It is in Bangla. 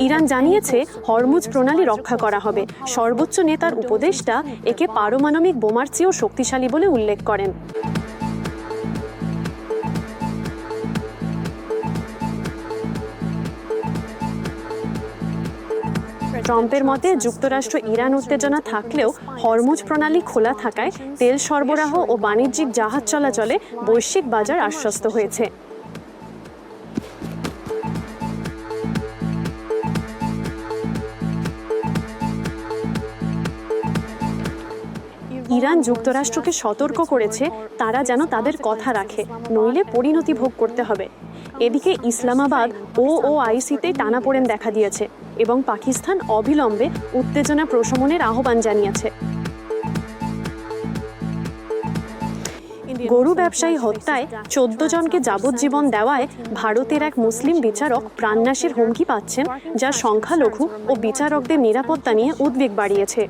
ইরান জানিয়েছে হরমুজ প্রণালী রক্ষা করা হবে। সর্বোচ্চ নেতার উপদেষ্টা একে পারমাণবিক বোমার চেয়েও শক্তিশালী বলে উল্লেখ করেন। ট্রাম্পের মতে যুক্তরাষ্ট্র ইরান উত্তেজনা থাকলেও হরমুজ প্রণালী খোলা থাকায় তেল সরবরাহ ও বাণিজ্যিক জাহাজ চলাচলে বৈশ্বিক বাজার আশ্বস্ত হয়েছে। ইরান যুক্তরাষ্ট্রকে সতর্ক করেছে তারা যেন তাদের কথা রাখে, নইলে পরিণতি ভোগ করতে হবে। এদিকে ইসলামাবাদ ওআইসিতে টানাপোড়েন দেখা দিয়েছে এবং পাকিস্তান অবিলম্বে উত্তেজনা প্রশমনের আহ্বান জানিয়েছে। গরু ব্যবসায়ী হত্যায় 14 জনকে যাবজ্জীবন দেওয়ায় ভারতের এক মুসলিম বিচারক প্রাণনাশের হুমকি পাচ্ছেন, যা সংখ্যালঘু ও বিচারকদের নিরাপত্তা নিয়ে উদ্বেগ বাড়িয়েছে।